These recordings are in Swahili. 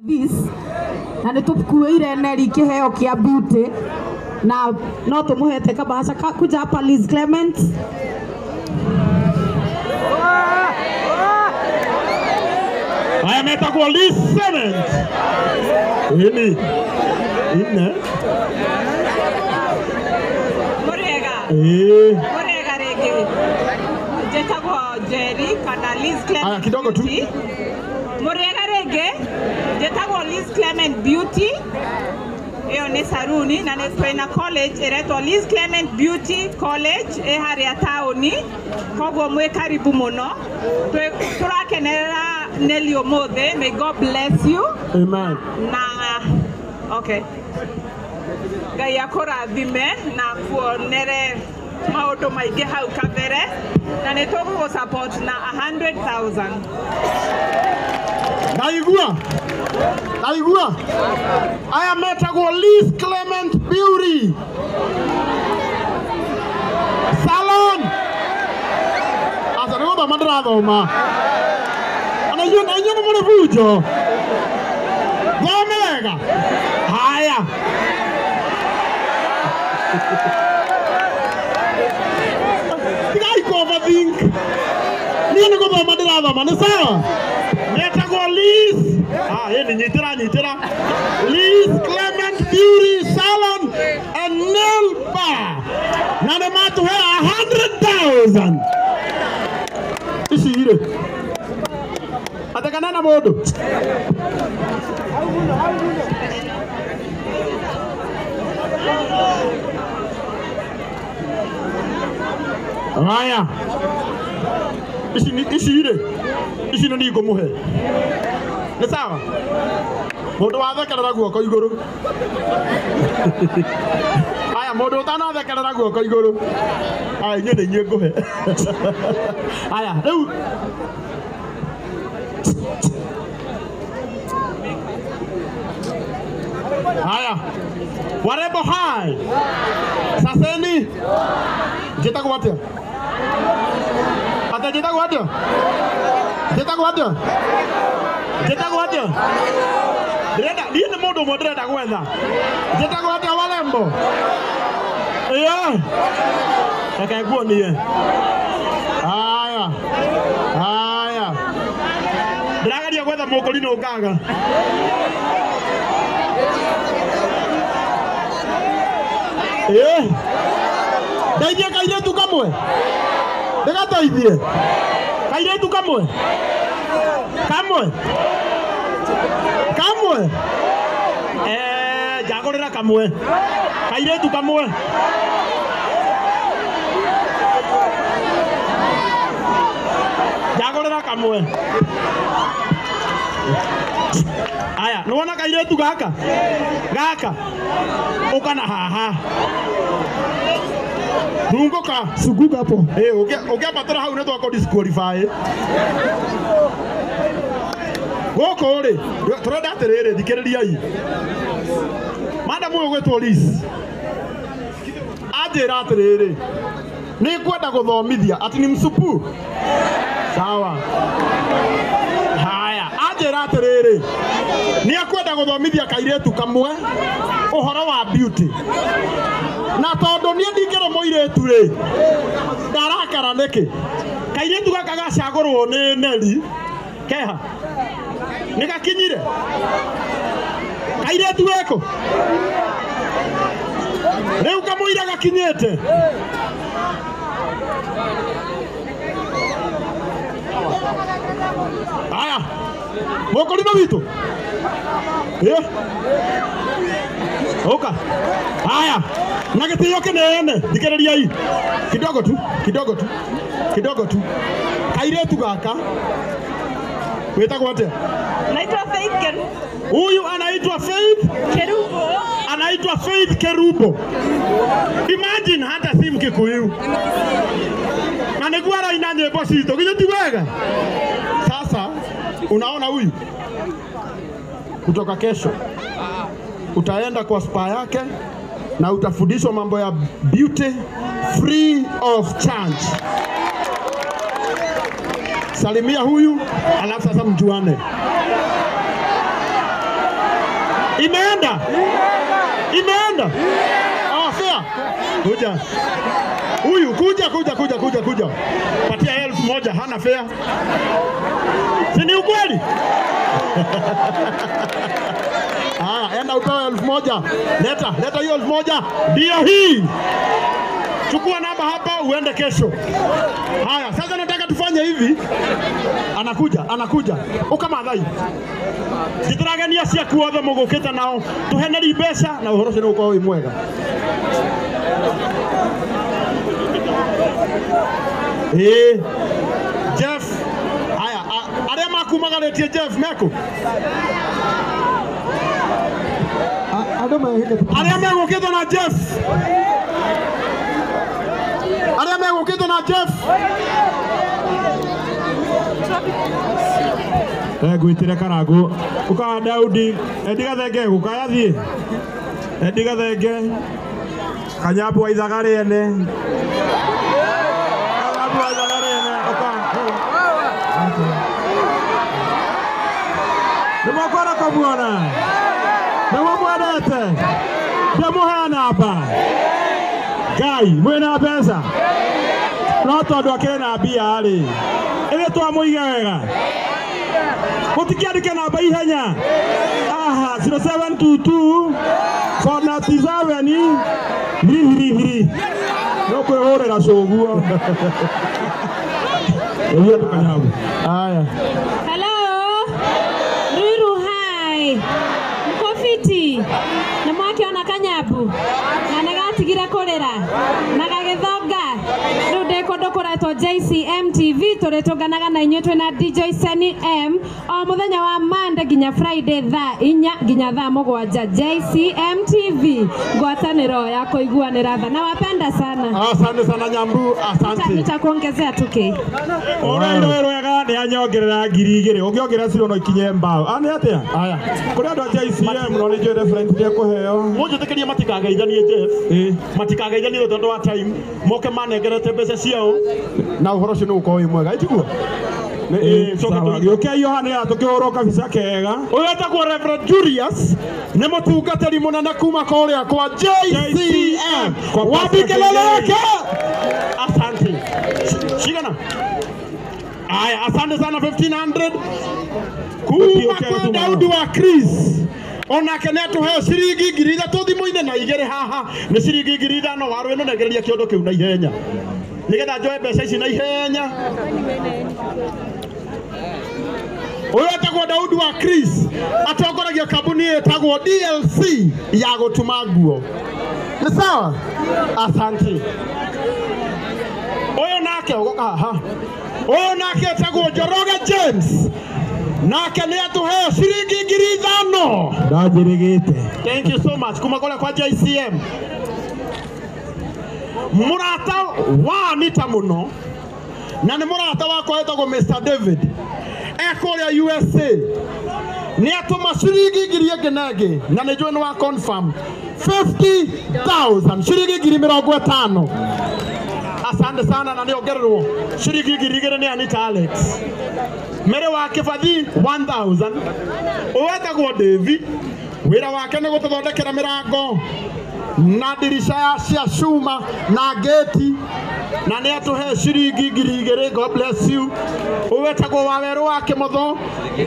this na nitukuire neri kiheo kia beauty na no tumuhete kabasha kuja hapa Liz Clement. Aya metagwo Liz Clement. Ini Murega rege jetagwo Jerry kana Liz Clement. Aya kidogo tu. Murega rege jetagwo Liz Clement Beauty. Iyo ni saruni na twina college eretwo Liz Clement Beauty College haria tauni koguo mwe karibu muno turakenerera Nelly Omothe. May God bless you. Amen. Na okay Ngai akurathime na kuonere maundu maingi hau kabere na nitugu support na 100,000. Naigua aya metagwo Liz Clement Beauty Salon. Asa ndio mandra thoma ana yona mwana bujo gomega haya tigai ko think ni ko mandra thoma ni sawa metagwo Liz ni nyitira Liz Clement Beauty Salon and Nail Bar na ne matu he 100,000 isire atakana na modo haya isire ni ngomuhe ni sawa mundu wathekerera guoko iguru aya mundu utanathekerera guoko iguru aya nye nguhe aya riu aya warembo hai saseni jetagwo atia Direda dia nemo do modera kwenda. Jetagwo atia warembo. Akaiguo nie. Haya. Ndirageria gwetha mukolino ukaga. Ndaithie kairetu kamwe. Ndegataithie. Kairetu kamwe. Jagorera kamwe. Kairetu kamwe. Jagorera kamwe. Aya, nuona kairetu gaka. Ukana haha. Dungoka suguka hapo. Ukipatara hau neto ako disqualify. Goko ri turenda atiriri thikiririai madam uyu gwetwo Liz ajira atiriri ni kwenda guthomithia ati ni msupu sawa haya ajira atiriri ni akwenda guthomithia kairetu kamwe uhoro wa beauty na tondu ni ndingire muiretu ri ndarakara niki kairetu gaka gacagurwo ni Nelly keha nikakinyire kairetu weko leo kamuira gakinyete aya mokolino witu oka aya nagetiyo kenene dikereriai kidogo tu kairetu gaka wetagwo atia? Naitwa Faith Kerubo. Huyu anaitwa Faith Kerubo. Anaitwa Faith Kerubo. Imagine hata si Mkikuyu. Anekuwa ina nyimbo sito. Kijoti wega. Sasa unaona huyu kutoka kesho utaenda kwa spa yake na utafundishwa mambo ya beauty free of charge. Salimia huyu alafu sasa mjuane. Imeenda? Imeenda? Oh, fair. Kuja. Huyu kuja. Patia 1000 hana fair. Si ni ukweli? Enda utoe 1000. Leta hiyo 1000. Ndio hii. Chukua namba hapa uende kesho. Haya, sasa nataka tufanye hivi. Anakuja. Ukamadhai. Situragania cia kuothe mugukita nao. Tuheneri mbeca na uhoro cino uko mwega. Jeff. Haya, aria makumagaletie Jeff meko. Aria megukita na Jeff. Aria megukita na Jeff. Gwitire karago uka Daudi ediga thenge gukayathie ediga thenge kanyabu aithagare ene Nimokora kamuona nimomwendete ndamuhe namba Ngai mwena pesa no tondu akena mbia ri ile twamuige wega Mutikiandike namba ihenya 0722 497 333 no kwihurira coguo Eya tukanyabu aya Hello Ruru hi Mkofiti na mwakiona kanyabu na negatigira kurira na gagithonga riu ndikodokoretwo JCM TV turitunganaga na inyuĩ twina DJ Seni M o muthenya wa Monday nginya Friday thaa 4 nginya thaa 7 JCM TV ngwatanĩro ya kuiguanĩra tha na wapenda sana. Asante sana Nyambu, asante. Nitakuongezea tuke. Ora iro wega ni anyongerera 2000 ungiongerera ciro no ikinye mbao. Ani atia? Aya. Kuri andu a JCM no ni jo reference ya kuheo. Mojo tekeria matikageithanie Jeff. Matikageithanie tondu wa time. Moke manegerete mbeca ciao. Na uhoro cio nuko wi mwega. Itiguo. Okay, Yohane tukihoro kabisa kega. Uyetagwo Reverend Julius ni mutungatiri munene kuma kuria kwa JCM. Wabikeleleke. Asante. Shigana. Aya, asante sana 1500. Kuma kwa Daudi wa Chris. Ona kene tuhe ciringi 3000 thimu-ini na igere haha ni ciringi 5000 waru ino negereria kiondo kiu na ihenya. Nigetha njoe mbeca ici na ihenya. Uyetagwo Daudi wa Chris atongoragia kambuni etagwo DLC ya gutuma nguo. Ni sawa? Asante. Uyu nake ugoka haha. Uyu nake etagwo Njoroge James. Nake ni atuhe ciringi 5000. Ndajirigite. Thank you so much. Kuma kwa JCM. Murata wa nita muno. Na ni murata wako etagwo Mr. David. Ekoria USA. Ni atuma ciringi 1000 na ni join wa confirm 50,000 ciringi 50. Asante sana na niongererwo ciringi 2000 ni Anita Alex. Mere wa Kibathi 1000. Uwetagwo Devi. Wira wake ni gututhondekera mirango na dirisha cia cuma na geti na ni atuhe ciringi 2000. God bless you. Uwetagwo Waweru wa Kimotho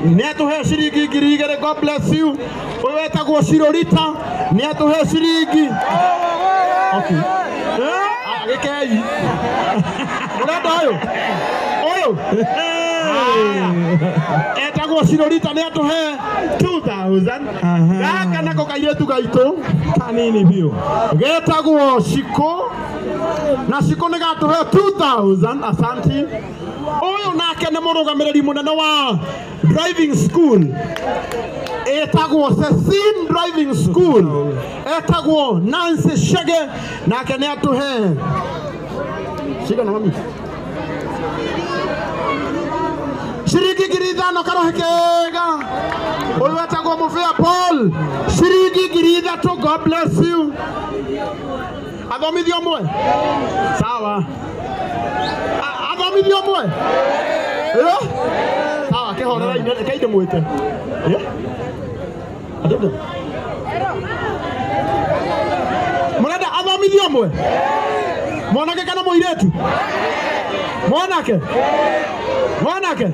ni atuhe ciringi 2000. God bless you. Uwetagwo Cirorita ni atuhe ciringi. Okay. Agekei. Urenda uyu. Etagwo Cirorita ni atuhe 2000. Gaka nako kairetu gaitu kanini bio. Getagwo Shiko na Shiko ni gatuhe 2000. Asante. Uyu nake ni murugamiriri munene wa driving school. Etagwo Cecine Driving School. Etagwo Nancy Shege nake ni atuhe. Shika na mami. Ciringi 5000 karohekega. Uyu etagwo Mufia Paul. Ciringi 3000. God bless you. Athomithio mwe. Sawa. Athomithio mwe. Sawa, kehorera ine kaide mwete. Adede. Murenda athomithio mwe mwanake kana muiretu mwanake mwanake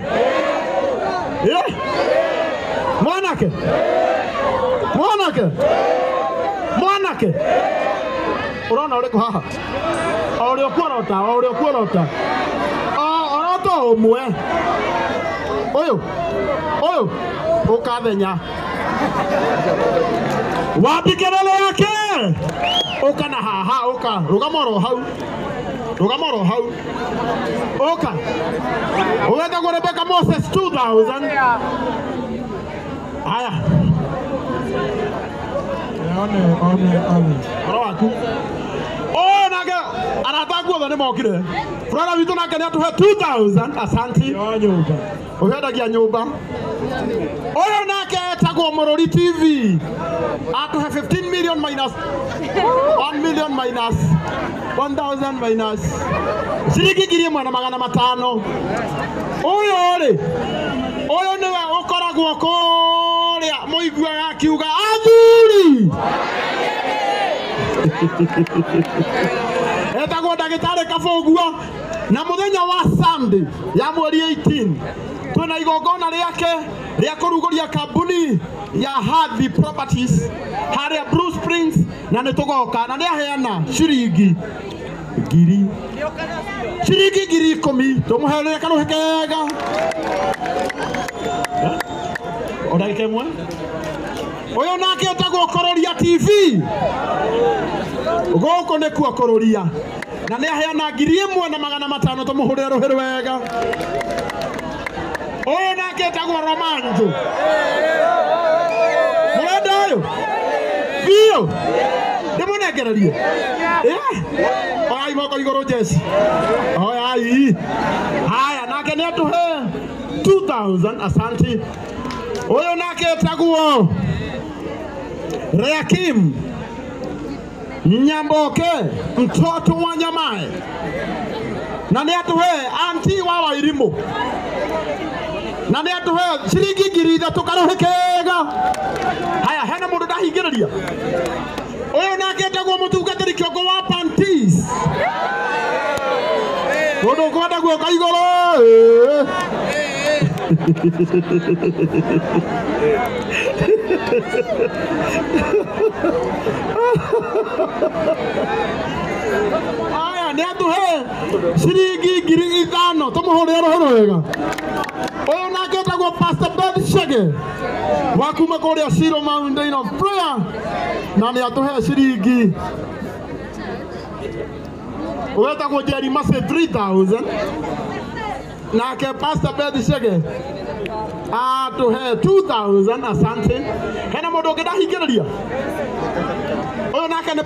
mwanake mwanake mwanake urona uri haha uri okuorota orota omwe uyu ukathenya wapi kelele yake uka na haha uka rugamoro hau uka uweka kwa Rebecca Moses 2000 haya one arawaku naga aratakuwa thane mokire frara witu nake ni atuhe 2000 asanti nyumba uhendagia nyumba oyo nake etagwo Murori TV atuhe 15 million minus 1 million minus 1000 minus shiringi 1,500 oyo niwe ukoragwo kuria muigua akiuga athuri etagwo ndagitari Kabogua na muthenya wa Sunday ya mweri 18 twina igongona riake ria kuruguria kambuni ya Hadhi Properties haria Blue Springs na nitugoka na niaheana shiringi 10,000 tumuherere karuhe kega odagike mwe uyu nake etagwo Kororia TV goko nikuo Kororia na niaheana 1,500 tumuhurire ruhiri wega uyu nake etagwo Romanjo murenda uyu bio ndimunegererie ai moko igoro jesi ai haya nake ni atuhe 2000 asanti uyu nake etagwo Reakim Nyamboke mtoto wa Nyamae na ni atuhe anti wa Wairimu na ni atuhe shiringi 3,000 karuhe kega haya hena mundu ndahingiriria uyu nake etagwo mutungatiri kiongo wa Panties mundu kwenda guoka igoro aya ni atuhe shiringi 5,000 tumuhurire ruhiro wega uyu nake etagwo Pastor Ben Shege wakuma kuria Shiro Mountain of Prayer na ni atuhe shiringi uwetagwo Jerry Mase 3,000 nake Pastor Ben Shege atuhe 2,000 asante hena mundu ngidahingiriria uyu nake ni